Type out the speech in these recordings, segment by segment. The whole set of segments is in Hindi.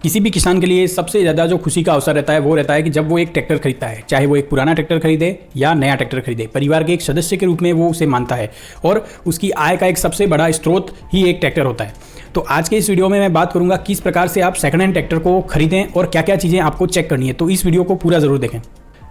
किसी भी किसान के लिए सबसे ज़्यादा जो खुशी का अवसर रहता है वो रहता है कि जब वो एक ट्रैक्टर खरीदता है, चाहे वो एक पुराना ट्रैक्टर खरीदे या नया ट्रैक्टर खरीदे, परिवार के एक सदस्य के रूप में वो उसे मानता है और उसकी आय का एक सबसे बड़ा स्रोत ही एक ट्रैक्टर होता है। तो आज के इस वीडियो में मैं बात करूंगा किस प्रकार से आप सेकंड हैंड ट्रैक्टर को खरीदें और क्या क्या चीज़ें आपको चेक करनी है। तो इस वीडियो को पूरा ज़रूर देखें।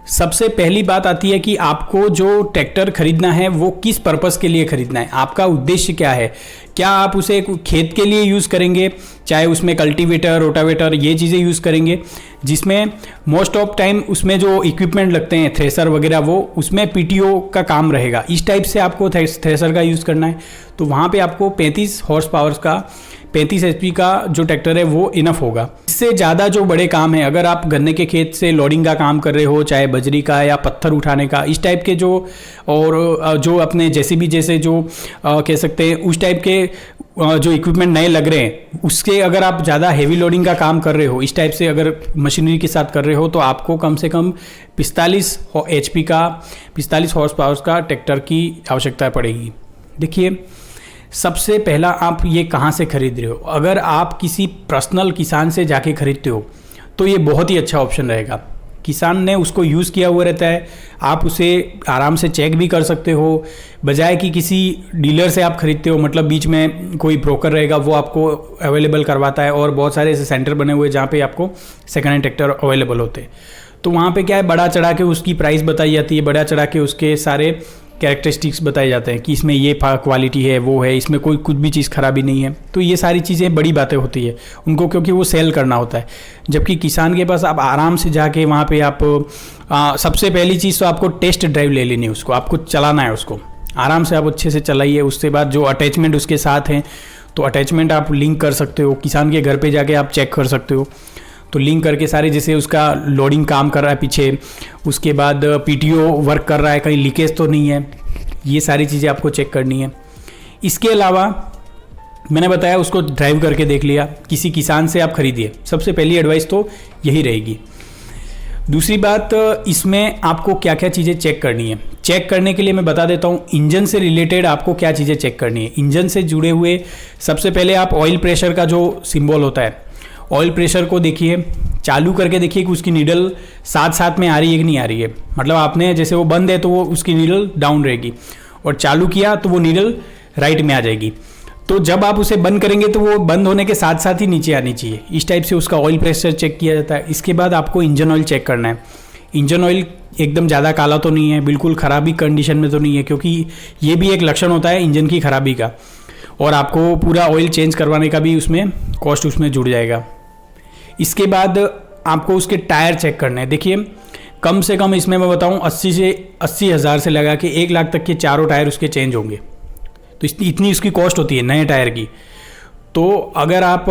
सबसे पहली बात आती है कि आपको जो ट्रैक्टर खरीदना है वो किस पर्पस के लिए खरीदना है, आपका उद्देश्य क्या है। क्या आप उसे खेत के लिए यूज़ करेंगे, चाहे उसमें कल्टीवेटर, रोटावेटर ये चीज़ें यूज़ करेंगे, जिसमें मोस्ट ऑफ टाइम उसमें जो इक्विपमेंट लगते हैं थ्रेसर वगैरह वो उसमें पीटीओ का काम रहेगा, इस टाइप से आपको थ्रेसर का यूज़ करना है। तो वहाँ पे आपको 35 हॉर्स पावर का 35 HP का जो ट्रैक्टर है वो इनफ होगा। इससे ज़्यादा जो बड़े काम है, अगर आप गन्ने के खेत से लोडिंग का काम कर रहे हो, चाहे बजरी का या पत्थर उठाने का, इस टाइप के जो और जो अपने जेसीबी जैसे जो कह सकते हैं उस टाइप के जो इक्विपमेंट नए लग रहे हैं, उसके अगर आप ज़्यादा हेवी लोडिंग का काम कर रहे हो, इस टाइप से अगर मशीनरी के साथ कर रहे हो, तो आपको कम से कम 45 HP का 45 हॉर्स पावर का ट्रैक्टर की आवश्यकता पड़ेगी। देखिए, सबसे पहला आप ये कहाँ से खरीद रहे हो। अगर आप किसी पर्सनल किसान से जाके खरीदते हो तो ये बहुत ही अच्छा ऑप्शन रहेगा। किसान ने उसको यूज़ किया हुआ रहता है, आप उसे आराम से चेक भी कर सकते हो, बजाय कि किसी डीलर से आप खरीदते हो। मतलब बीच में कोई ब्रोकर रहेगा, वो आपको अवेलेबल करवाता है और बहुत सारे ऐसे सेंटर बने हुए जहाँ पे आपको सेकंड हैंड ट्रैक्टर अवेलेबल होते हैं। तो वहाँ पे क्या है, बड़ा चढ़ा के उसकी प्राइस बताई जाती है, बड़ा चढ़ा के उसके सारे कैरेक्टरिस्टिक्स बताए जाते हैं कि इसमें ये क्वालिटी है, वो है, इसमें कोई कुछ भी चीज़ खराबी नहीं है। तो ये सारी चीज़ें बड़ी बातें होती है उनको, क्योंकि वो सेल करना होता है। जबकि किसान के पास आप आराम से जाके वहाँ पे आप सबसे पहली चीज़ तो आपको टेस्ट ड्राइव ले लेनी है, उसको आपको चलाना है, उसको आराम से आप अच्छे से चलाइए। उसके बाद जो अटैचमेंट उसके साथ हैं, तो अटैचमेंट आप लिंक कर सकते हो, किसान के घर पे जाके आप चेक कर सकते हो। तो लिंक करके सारे, जैसे उसका लोडिंग काम कर रहा है पीछे, उसके बाद पीटीओ वर्क कर रहा है, कहीं लीकेज तो नहीं है, ये सारी चीज़ें आपको चेक करनी है। इसके अलावा मैंने बताया उसको ड्राइव करके देख लिया, किसी किसान से आप खरीदिए, सबसे पहली एडवाइस तो यही रहेगी। दूसरी बात, इसमें आपको क्या क्या चीज़ें चेक करनी है। चेक करने के लिए मैं बता देता हूँ, इंजन से रिलेटेड आपको क्या चीज़ें चेक करनी है। इंजन से जुड़े हुए सबसे पहले आप ऑयल प्रेशर का जो सिंबल होता है, ऑयल प्रेशर को देखिए, चालू करके देखिए कि उसकी नीडल साथ साथ में आ रही है कि नहीं आ रही है। मतलब आपने जैसे वो बंद है तो वो उसकी नीडल डाउन रहेगी, और चालू किया तो वो नीडल राइट में आ जाएगी। तो जब आप उसे बंद करेंगे तो वो बंद होने के साथ साथ ही नीचे आनी चाहिए। इस टाइप से उसका ऑयल प्रेशर चेक किया जाता है। इसके बाद आपको इंजन ऑयल चेक करना है। इंजन ऑयल एकदम ज़्यादा काला तो नहीं है, बिल्कुल ख़राबी कंडीशन में तो नहीं है, क्योंकि ये भी एक लक्षण होता है इंजन की खराबी का, और आपको पूरा ऑयल चेंज करवाने का भी उसमें कॉस्ट उसमें जुड़ जाएगा। इसके बाद आपको उसके टायर चेक करने हैं। देखिए, कम से कम इसमें मैं बताऊं 80 हज़ार से लगा के 1 लाख तक के चारों टायर उसके चेंज होंगे। तो इतनी उसकी कॉस्ट होती है नए टायर की। तो अगर आप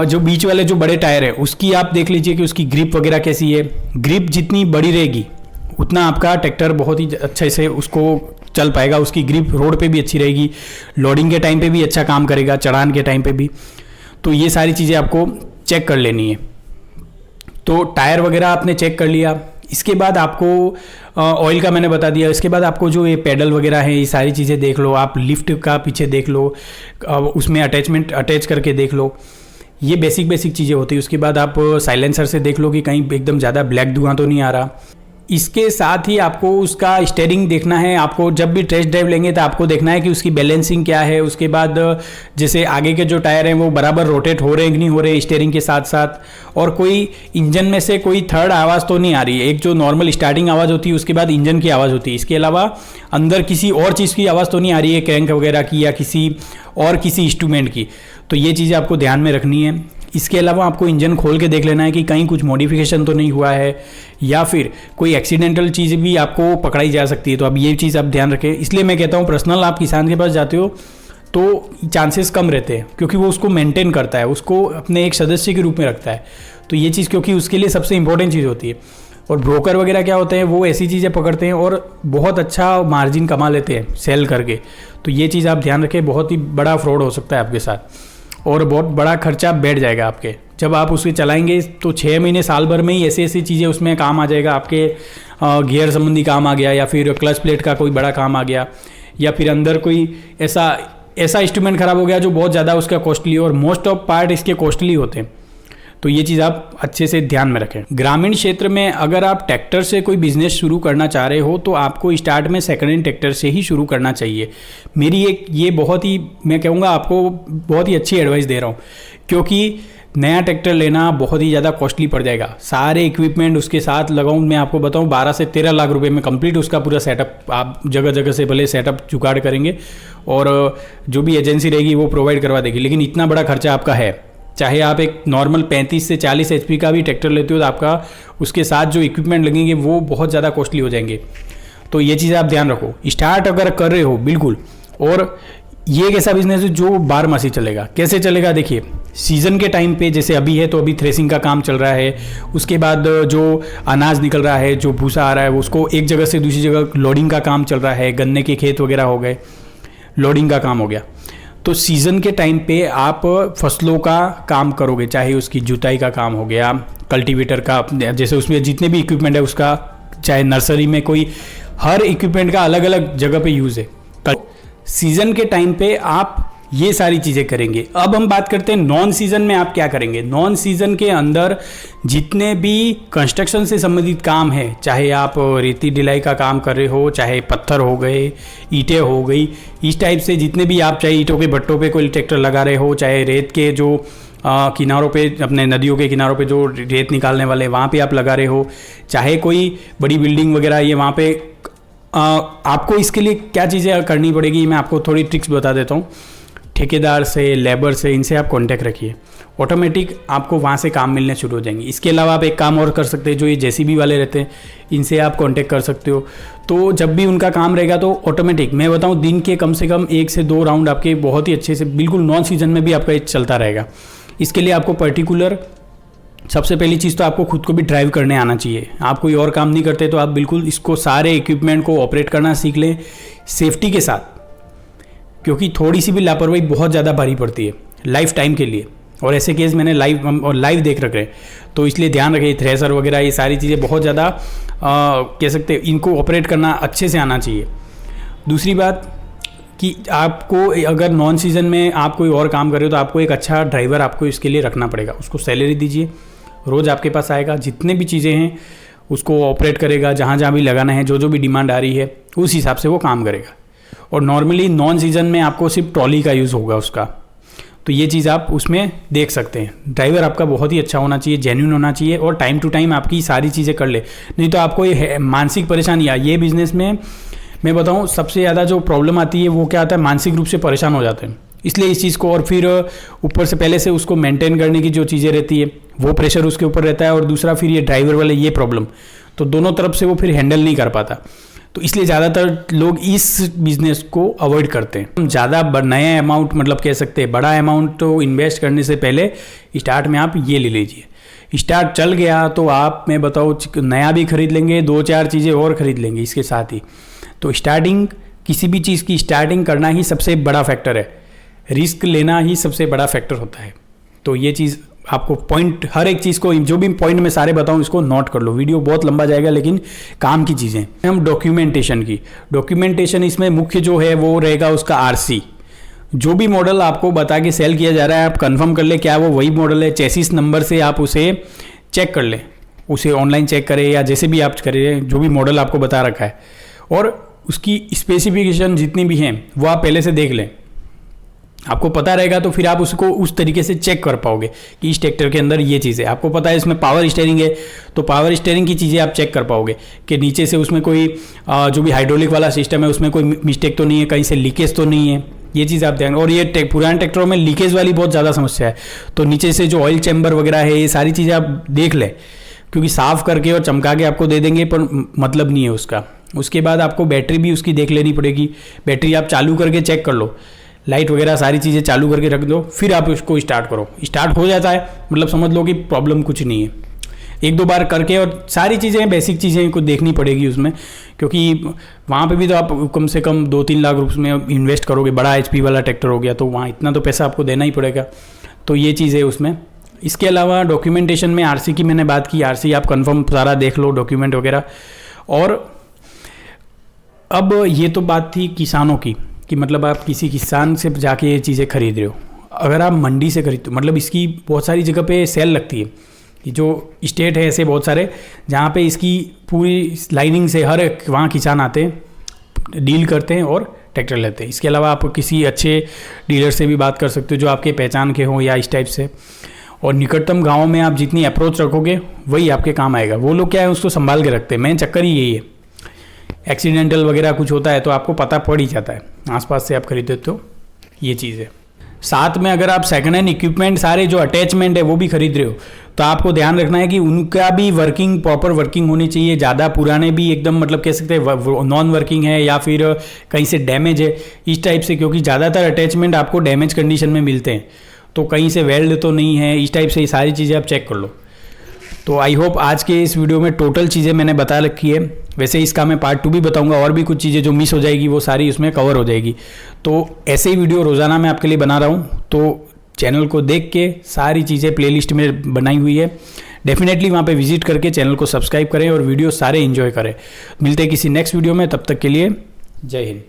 जो बीच वाले जो बड़े टायर है उसकी आप देख लीजिए कि उसकी ग्रिप वगैरह कैसी है। ग्रिप जितनी बड़ी रहेगी उतना आपका ट्रैक्टर बहुत ही अच्छे से उसको चल पाएगा। उसकी ग्रिप रोड पे भी अच्छी रहेगी, लोडिंग के टाइम पे भी अच्छा काम करेगा, चढ़ान के टाइम पे भी। तो ये सारी चीज़ें आपको चेक कर लेनी है। तो टायर वगैरह आपने चेक कर लिया। इसके बाद आपको ऑयल का मैंने बता दिया। इसके बाद आपको जो ये पेडल वगैरह है, ये सारी चीज़ें देख लो। आप लिफ्ट का पीछे देख लो, उसमें अटैचमेंट अटैच करके देख लो। ये बेसिक चीज़ें होती है। उसके बाद आप साइलेंसर से देख लो कि कहीं एकदम ज़्यादा ब्लैक धुआं तो नहीं आ रहा। इसके साथ ही आपको उसका स्टीयरिंग देखना है। आपको जब भी टेस्ट ड्राइव लेंगे तो आपको देखना है कि उसकी बैलेंसिंग क्या है। उसके बाद जैसे आगे के जो टायर हैं वो बराबर रोटेट हो रहे हैं कि नहीं हो रहे स्टीयरिंग के साथ साथ, और कोई इंजन में से कोई थर्ड आवाज़ तो नहीं आ रही है। एक जो नॉर्मल स्टार्टिंग आवाज़ होती है, उसके बाद इंजन की आवाज़ होती है। इसके अलावा अंदर किसी और चीज़ की आवाज़ तो नहीं आ रही है, क्रैंक वगैरह की या किसी इंस्ट्रूमेंट की। तो ये चीज़ें आपको ध्यान में रखनी है। इसके अलावा आपको इंजन खोल के देख लेना है कि कहीं कुछ मॉडिफिकेशन तो नहीं हुआ है, या फिर कोई एक्सीडेंटल चीज़ भी आपको पकड़ाई जा सकती है। तो अब ये चीज़ आप ध्यान रखें। इसलिए मैं कहता हूँ पर्सनल आप किसान के पास जाते हो तो चांसेस कम रहते हैं, क्योंकि वो उसको मेंटेन करता है, उसको अपने एक सदस्य के रूप में रखता है। तो ये चीज़ क्योंकि उसके लिए सबसे इंपॉर्टेंट चीज़ होती है। और ब्रोकर वगैरह क्या होते हैं, वो ऐसी चीज़ें पकड़ते हैं और बहुत अच्छा मार्जिन कमा लेते हैं सेल करके। तो ये चीज़ आप ध्यान रखें, बहुत ही बड़ा फ्रॉड हो सकता है आपके साथ, और बहुत बड़ा खर्चा बैठ जाएगा आपके। जब आप उसे चलाएंगे तो 6 महीने साल भर में ही ऐसी चीज़ें उसमें काम आ जाएगा। आपके गियर संबंधी काम आ गया, या फिर क्लच प्लेट का कोई बड़ा काम आ गया, या फिर अंदर कोई ऐसा इंस्ट्रूमेंट ख़राब हो गया जो बहुत ज़्यादा उसका कॉस्टली, और मोस्ट ऑफ पार्ट इसके कॉस्टली होते हैं। तो ये चीज़ आप अच्छे से ध्यान में रखें। ग्रामीण क्षेत्र में अगर आप ट्रैक्टर से कोई बिजनेस शुरू करना चाह रहे हो तो आपको स्टार्ट में सेकेंड हैंड ट्रैक्टर से ही शुरू करना चाहिए। मेरी एक ये बहुत ही, मैं कहूँगा आपको बहुत ही अच्छी एडवाइस दे रहा हूँ, क्योंकि नया ट्रैक्टर लेना बहुत ही ज़्यादा कॉस्टली पड़ जाएगा। सारे इक्विपमेंट उसके साथ लगाऊं, मैं आपको बताऊं 12 से 13 लाख रुपए में कंप्लीट उसका पूरा सेटअप आप जगह जगह से भले सेटअप जुगाड़ करेंगे और जो भी एजेंसी रहेगी वो प्रोवाइड करवा देगी, लेकिन इतना बड़ा खर्चा आपका है। चाहे आप एक नॉर्मल 35 से 40 HP का भी ट्रैक्टर लेते हो तो आपका उसके साथ जो इक्विपमेंट लगेंगे वो बहुत ज़्यादा कॉस्टली हो जाएंगे। तो ये चीज़ आप ध्यान रखो। स्टार्ट अगर कर रहे हो बिल्कुल, और ये एक ऐसा बिजनेस है जो 12 मासी चलेगा। कैसे चलेगा देखिए, सीजन के टाइम पे जैसे अभी है तो अभी थ्रेसिंग का काम चल रहा है, उसके बाद जो अनाज निकल रहा है, जो भूसा आ रहा है उसको एक जगह से दूसरी जगह लोडिंग का काम चल रहा है, गन्ने के खेत वगैरह हो गए, लोडिंग का काम हो गया। तो सीज़न के टाइम पे आप फसलों का काम करोगे, चाहे उसकी जुताई का काम हो गया, कल्टीवेटर का, जैसे उसमें जितने भी इक्विपमेंट है उसका, चाहे नर्सरी में कोई, हर इक्विपमेंट का अलग अलग जगह पे यूज़ है। सीज़न के टाइम पे आप ये सारी चीज़ें करेंगे। अब हम बात करते हैं नॉन सीज़न में आप क्या करेंगे। नॉन सीज़न के अंदर जितने भी कंस्ट्रक्शन से संबंधित काम है, चाहे आप रेती ढिलाई का काम कर रहे हो, चाहे पत्थर हो गए, ईंटें हो गई, इस टाइप से जितने भी आप, चाहे ईंटों के भट्टों पे कोई ट्रैक्टर लगा रहे हो, चाहे रेत के जो किनारों पे, अपने नदियों के किनारों पे जो रेत निकालने वाले वहाँ पे आप लगा रहे हो, चाहे कोई बड़ी बिल्डिंग वगैरह ये वहाँ पे, आपको इसके लिए क्या चीज़ें करनी पड़ेगी मैं आपको थोड़ी ट्रिक्स बता देता हूँ। ठेकेदार से, लेबर से, इनसे आप कांटेक्ट रखिए, ऑटोमेटिक आपको वहाँ से काम मिलने शुरू हो जाएंगे। इसके अलावा आप एक काम और कर सकते हैं, जो ये जेसीबी वाले रहते हैं इनसे आप कांटेक्ट कर सकते हो। तो जब भी उनका काम रहेगा तो ऑटोमेटिक, मैं बताऊँ, दिन के कम से कम 1 से 2 राउंड आपके बहुत ही अच्छे से, बिल्कुल नॉन सीजन में भी आपका ये चलता रहेगा। इसके लिए आपको पर्टिकुलर, सबसे पहली चीज़ तो आपको खुद को भी ड्राइव करने आना चाहिए। आप कोई और काम नहीं करते तो आप बिल्कुल इसको, सारे इक्विपमेंट को ऑपरेट करना सीख लें सेफ्टी के साथ, क्योंकि थोड़ी सी भी लापरवाही बहुत ज़्यादा भारी पड़ती है लाइफ टाइम के लिए। और ऐसे केस मैंने लाइव देख रखे हैं, तो इसलिए ध्यान रखें। थ्रेसर वगैरह ये सारी चीज़ें बहुत ज़्यादा कह सकते हैं, इनको ऑपरेट करना अच्छे से आना चाहिए। दूसरी बात कि आपको अगर नॉन सीज़न में आप कोई और काम कर रहे हो तो आपको एक अच्छा ड्राइवर आपको इसके लिए रखना पड़ेगा। उसको सैलरी दीजिए, रोज़ आपके पास आएगा, जितने भी चीज़ें हैं उसको ऑपरेट करेगा, जहाँ जहाँ भी लगाना है, जो जो भी डिमांड आ रही है उस हिसाब से वो काम करेगा। और नॉर्मली नॉन सीजन में आपको सिर्फ ट्रॉली का यूज़ होगा उसका, तो ये चीज़ आप उसमें देख सकते हैं। ड्राइवर आपका बहुत ही अच्छा होना चाहिए, जेन्युइन होना चाहिए और टाइम टू टाइम आपकी सारी चीज़ें कर ले, नहीं तो आपको ये मानसिक परेशानी आ, ये बिज़नेस में मैं बताऊँ सबसे ज़्यादा जो प्रॉब्लम आती है वो क्या आता है, मानसिक रूप से परेशान हो जाते हैं। इसलिए इस चीज़ को, और फिर ऊपर से पहले से उसको मेंटेन करने की जो चीज़ें रहती है वो प्रेशर उसके ऊपर रहता है, और दूसरा फिर ये ड्राइवर वाले ये प्रॉब्लम, तो दोनों तरफ से वो फिर हैंडल नहीं कर पाता। तो इसलिए ज़्यादातर लोग इस बिज़नेस को अवॉइड करते हैं। ज़्यादा नया अमाउंट, मतलब कह सकते हैं बड़ा अमाउंट तो इन्वेस्ट करने से पहले स्टार्ट में आप ये ले लीजिए। स्टार्ट चल गया तो आप, मैं बताऊँ, नया भी खरीद लेंगे, 2-4 चीज़ें और खरीद लेंगे इसके साथ ही। तो स्टार्टिंग, किसी भी चीज़ की स्टार्टिंग करना ही सबसे बड़ा फैक्टर है, रिस्क लेना ही सबसे बड़ा फैक्टर होता है। तो ये चीज़ आपको पॉइंट, हर एक चीज़ को, जो भी पॉइंट मैं सारे बताऊं इसको नोट कर लो, वीडियो बहुत लंबा जाएगा लेकिन काम की चीज़ें। हम डॉक्यूमेंटेशन की, डॉक्यूमेंटेशन इसमें मुख्य जो है वो रहेगा उसका आरसी। जो भी मॉडल आपको बता के सेल किया जा रहा है आप कंफर्म कर ले क्या वो वही मॉडल है। चेसिस नंबर से आप उसे चेक कर लें, उसे ऑनलाइन चेक करें या जैसे भी आप करें, जो भी मॉडल आपको बता रखा है, और उसकी स्पेसिफिकेशन जितनी भी हैं वो आप पहले से देख लें। आपको पता रहेगा तो फिर आप उसको उस तरीके से चेक कर पाओगे कि इस ट्रैक्टर के अंदर ये चीज़ है। आपको पता है इसमें पावर स्टीयरिंग है तो पावर स्टीयरिंग की चीज़ें आप चेक कर पाओगे कि नीचे से उसमें कोई जो भी हाइड्रोलिक वाला सिस्टम है उसमें कोई मिस्टेक तो नहीं है, कहीं से लीकेज तो नहीं है, ये चीज़ आप ध्यान। और ये पुराने ट्रैक्टरों में लीकेज वाली बहुत ज़्यादा समस्या है, तो नीचे से जो ऑयल चैम्बर वगैरह है ये सारी चीज़ें आप देख लें, क्योंकि साफ़ करके और चमका के आपको दे देंगे पर मतलब नहीं है उसका। उसके बाद आपको बैटरी भी उसकी देख लेनी पड़ेगी, बैटरी आप चालू करके चेक कर लो, लाइट वगैरह सारी चीज़ें चालू करके रख दो, फिर आप उसको स्टार्ट करो। स्टार्ट हो जाता है मतलब समझ लो कि प्रॉब्लम कुछ नहीं है। 1-2 बार करके, और सारी चीज़ें बेसिक चीज़ें को देखनी पड़ेगी उसमें, क्योंकि वहाँ पे भी तो आप कम से कम 2-3 लाख रुपये में इन्वेस्ट करोगे। बड़ा HP वाला ट्रैक्टर हो गया तो वहाँ इतना तो पैसा आपको देना ही पड़ेगा। तो ये चीज़ है उसमें। इसके अलावा डॉक्यूमेंटेशन में आरसी की मैंने बात की, आरसी आप कंफर्म सारा देख लो, डॉक्यूमेंट वगैरह। और अब ये तो बात थी किसानों की, कि मतलब आप किसी किसान से जाके ये चीज़ें खरीद रहे हो। अगर आप मंडी से खरीदते हो, मतलब इसकी बहुत सारी जगह पे सेल लगती है, ये जो स्टेट है ऐसे बहुत सारे जहाँ पे इसकी पूरी लाइनिंग से हर एक वहाँ किसान आते हैं, डील करते हैं और ट्रैक्टर लेते हैं। इसके अलावा आप किसी अच्छे डीलर से भी बात कर सकते हो जो आपके पहचान के हों या इस टाइप से। और निकटतम गाँव में आप जितनी अप्रोच रखोगे वही आपके काम आएगा। वो लोग क्या है उसको संभाल के रखते हैं, मेन चक्कर ही यही है। एक्सीडेंटल वगैरह कुछ होता है तो आपको पता पड़ ही जाता है, आसपास से आप खरीदते तो ये चीज़ है। साथ में अगर आप सेकंड हैंड इक्विपमेंट सारे जो अटैचमेंट है वो भी खरीद रहे हो तो आपको ध्यान रखना है कि उनका भी वर्किंग प्रॉपर वर्किंग होनी चाहिए। ज़्यादा पुराने भी एकदम मतलब कह सकते हैं नॉन वर्किंग है या फिर कहीं से डैमेज है इस टाइप से, क्योंकि ज़्यादातर अटैचमेंट आपको डैमेज कंडीशन में मिलते हैं, तो कहीं से वेल्ड तो नहीं है, इस टाइप से ये सारी चीज़ें आप चेक कर लो। तो आई होप आज के इस वीडियो में टोटल चीज़ें मैंने बता रखी है। वैसे इसका मैं पार्ट 2 भी बताऊंगा, और भी कुछ चीज़ें जो मिस हो जाएगी वो सारी उसमें कवर हो जाएगी। तो ऐसे ही वीडियो रोज़ाना मैं आपके लिए बना रहा हूँ, तो चैनल को देख के सारी चीज़ें प्लेलिस्ट में बनाई हुई है, डेफिनेटली वहाँ पे विजिट करके चैनल को सब्सक्राइब करें और वीडियो सारे एंजॉय करें। मिलते हैं किसी नेक्स्ट वीडियो में, तब तक के लिए जय हिंद।